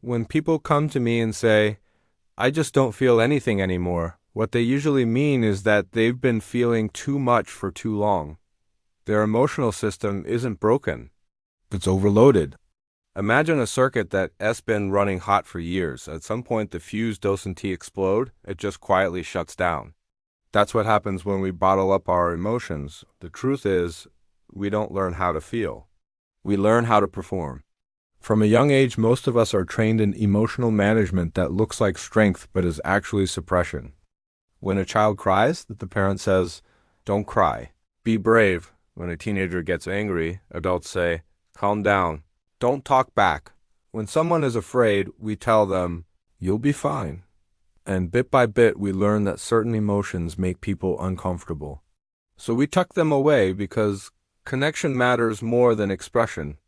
When people come to me and say, I just don't feel anything anymore, what they usually mean is that they've been feeling too much for too long. Their emotional system isn't broken. It's overloaded. Imagine a circuit that has been running hot for years. At some point, the fuse doesn't explode. It just quietly shuts down. That's what happens when we bottle up our emotions. The truth is, we don't learn how to feel. We learn how to perform. From a young age, most of us are trained in emotional management that looks like strength but is actually suppression. When a child cries, the parent says, "Don't cry. Be brave." When a teenager gets angry, adults say, "Calm down. Don't talk back." When someone is afraid, we tell them, "You'll be fine." And bit by bit, we learn that certain emotions make people uncomfortable. So we tuck them away because connection matters more than expression.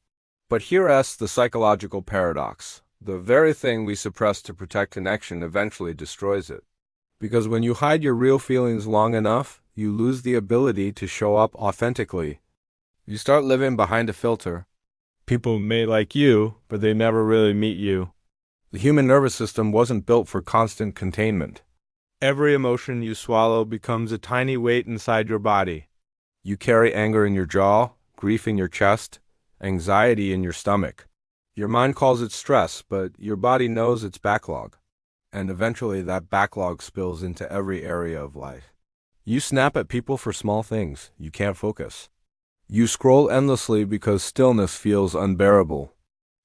But here's the psychological paradox. The very thing we suppress to protect connection eventually destroys it. Because when you hide your real feelings long enough, you lose the ability to show up authentically. You start living behind a filter. People may like you, but they never really meet you. The human nervous system wasn't built for constant containment. Every emotion you swallow becomes a tiny weight inside your body. You carry anger in your jaw, grief in your chest, anxiety in your stomach. Your mind calls it stress, but your body knows it's backlog. And eventually that backlog spills into every area of life. You snap at people for small things. You can't focus. You scroll endlessly because stillness feels unbearable.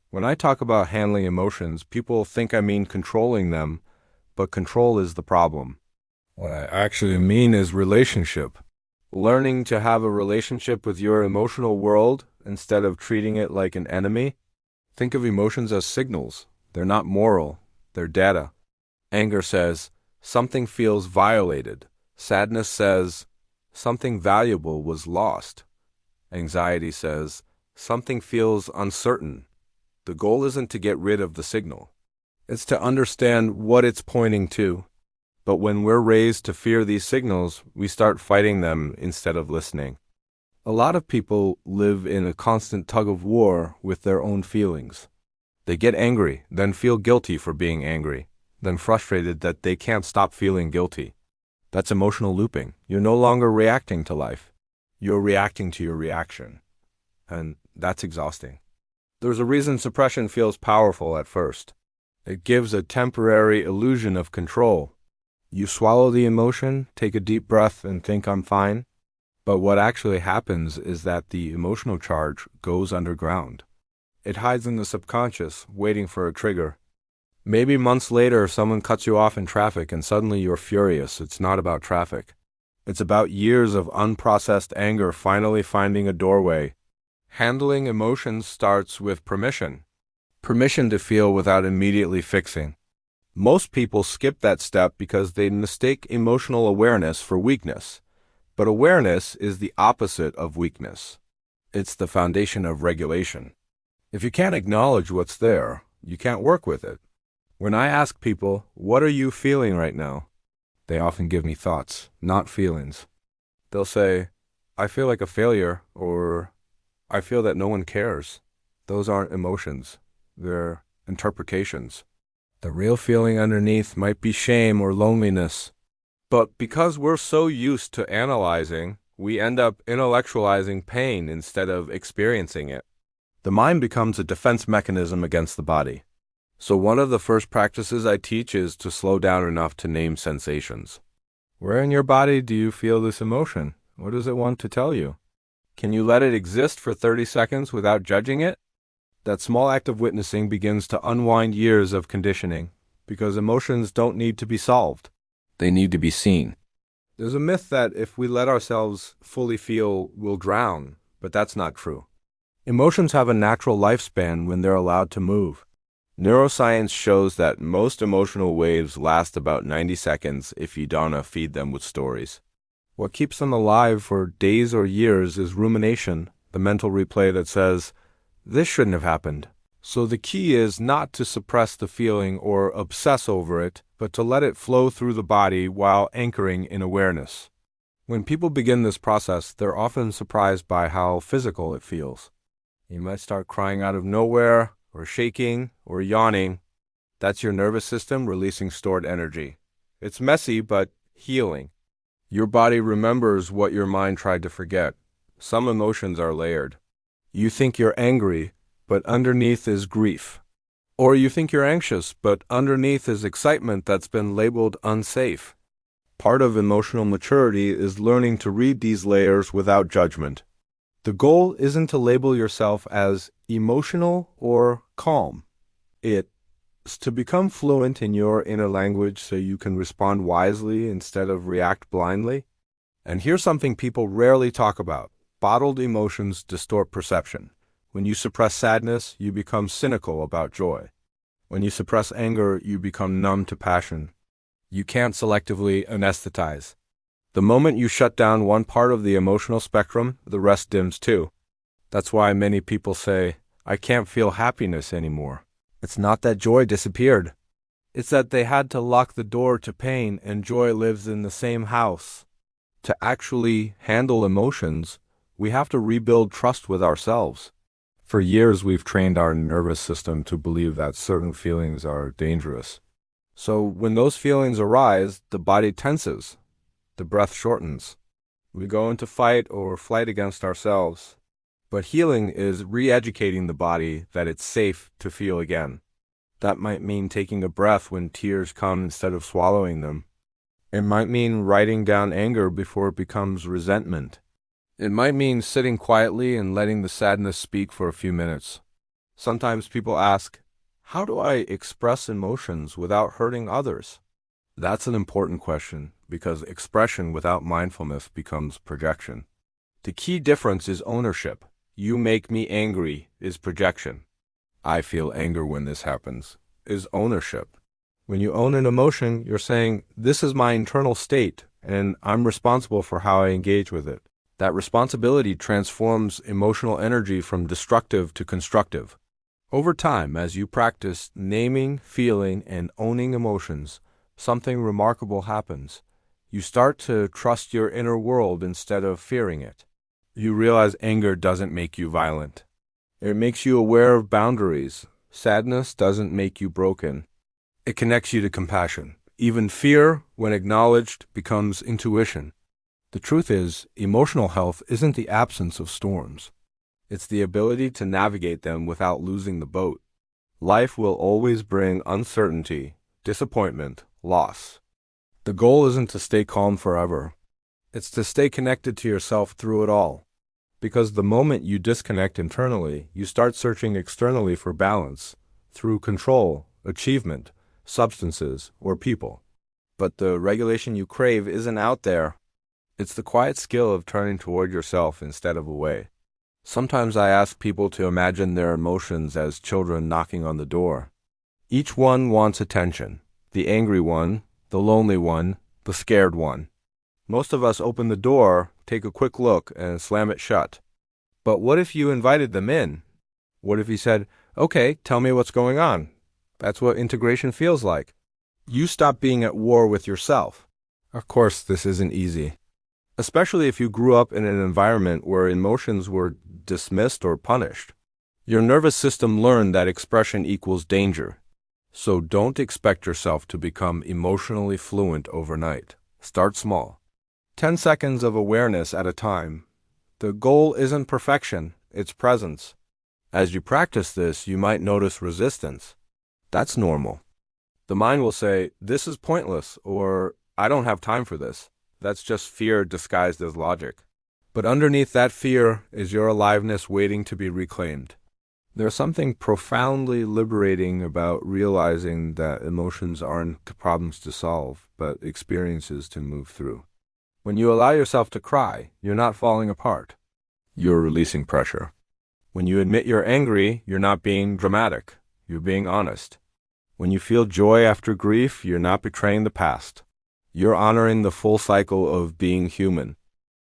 When I talk about handling emotions, people think I mean controlling them, but control is the problem. What I actually mean is relationship. Learning to have a relationship with your emotional world instead of treating it like an enemy. Think of emotions as signals. They're not moral. They're data. Anger says, something feels violated. Sadness says, something valuable was lost. Anxiety says, something feels uncertain. The goal isn't to get rid of the signal. It's to understand what it's pointing to. But when we're raised to fear these signals, we start fighting them instead of listening. A lot of people live in a constant tug of war with their own feelings. They get angry, then feel guilty for being angry, then frustrated that they can't stop feeling guilty. That's emotional looping. You're no longer reacting to life. You're reacting to your reaction. And that's exhausting. There's a reason suppression feels powerful at first. It gives a temporary illusion of control. You swallow the emotion, take a deep breath, and think I'm fine. But what actually happens is that the emotional charge goes underground. It hides in the subconscious, waiting for a trigger. Maybe months later, someone cuts you off in traffic and suddenly you're furious. It's not about traffic. It's about years of unprocessed anger finally finding a doorway. Handling emotions starts with permission. Permission to feel without immediately fixing. Most people skip that step because they mistake emotional awareness for weakness. But awareness is the opposite of weakness. It's the foundation of regulation. If you can't acknowledge what's there, you can't work with it. When I ask people, what are you feeling right now? They often give me thoughts, not feelings. They'll say, I feel like a failure, or I feel that no one cares. Those aren't emotions. They're interpretations. The real feeling underneath might be shame or loneliness. But because we're so used to analyzing, we end up intellectualizing pain instead of experiencing it. The mind becomes a defense mechanism against the body. So one of the first practices I teach is to slow down enough to name sensations. Where in your body do you feel this emotion? What does it want to tell you? Can you let it exist for 30 seconds without judging it? That small act of witnessing begins to unwind years of conditioning, because emotions don't need to be solved. They need to be seen. There's a myth that if we let ourselves fully feel, we'll drown, but that's not true. Emotions have a natural lifespan when they're allowed to move. Neuroscience shows that most emotional waves last about 90 seconds if you don't feed them with stories. What keeps them alive for days or years is rumination, the mental replay that says, this shouldn't have happened. So the key is not to suppress the feeling or obsess over it, but to let it flow through the body while anchoring in awareness. When people begin this process, they're often surprised by how physical it feels. You might start crying out of nowhere, or shaking, or yawning, that's your nervous system releasing stored energy. It's messy, but healing. Your body remembers what your mind tried to forget. Some emotions are layered. You think you're angry, but underneath is grief. Or you think you're anxious, but underneath is excitement that's been labeled unsafe. Part of emotional maturity is learning to read these layers without judgment. The goal isn't to label yourself as emotional or calm. It's to become fluent in your inner language so you can respond wisely instead of react blindly. And here's something people rarely talk about. Bottled emotions distort perception. When you suppress sadness, you become cynical about joy. When you suppress anger, you become numb to passion. You can't selectively anesthetize. The moment you shut down one part of the emotional spectrum, the rest dims too. That's why many people say, I can't feel happiness anymore. It's not that joy disappeared. It's that they had to lock the door to pain and joy lives in the same house. To actually handle emotions, we have to rebuild trust with ourselves. For years, we've trained our nervous system to believe that certain feelings are dangerous. So when those feelings arise, the body tenses. The breath shortens. We go into fight or flight against ourselves. But healing is re-educating the body that it's safe to feel again. That might mean taking a breath when tears come instead of swallowing them. It might mean writing down anger before it becomes resentment. It might mean sitting quietly and letting the sadness speak for a few minutes. Sometimes people ask, how do I express emotions without hurting others? That's an important question, because expression without mindfulness becomes projection. The key difference is ownership. You make me angry is projection. I feel anger when this happens is ownership. When you own an emotion, you're saying, this is my internal state, and I'm responsible for how I engage with it. That responsibility transforms emotional energy from destructive to constructive. Over time, as you practice naming, feeling, and owning emotions, something remarkable happens. You start to trust your inner world instead of fearing it. You realize anger doesn't make you violent. It makes you aware of boundaries. Sadness doesn't make you broken. It connects you to compassion. Even fear, when acknowledged, becomes intuition. The truth is, emotional health isn't the absence of storms. It's the ability to navigate them without losing the boat. Life will always bring uncertainty, disappointment, loss. The goal isn't to stay calm forever. It's to stay connected to yourself through it all. Because the moment you disconnect internally, you start searching externally for balance, through control, achievement, substances, or people. But the regulation you crave isn't out there. It's the quiet skill of turning toward yourself instead of away. Sometimes I ask people to imagine their emotions as children knocking on the door. Each one wants attention. The angry one, the lonely one, the scared one. Most of us open the door, take a quick look, and slam it shut. But what if you invited them in? What if you said, okay, tell me what's going on? That's what integration feels like. You stop being at war with yourself. Of course, this isn't easy. Especially if you grew up in an environment where emotions were dismissed or punished. Your nervous system learned that expression equals danger. So don't expect yourself to become emotionally fluent overnight. Start small. 10 seconds of awareness at a time. The goal isn't perfection, it's presence. As you practice this, you might notice resistance. That's normal. The mind will say, this is pointless, or I don't have time for this. That's just fear disguised as logic. But underneath that fear is your aliveness waiting to be reclaimed. There's something profoundly liberating about realizing that emotions aren't problems to solve, but experiences to move through. When you allow yourself to cry, you're not falling apart. You're releasing pressure. When you admit you're angry, you're not being dramatic. You're being honest. When you feel joy after grief, you're not betraying the past. You're honoring the full cycle of being human.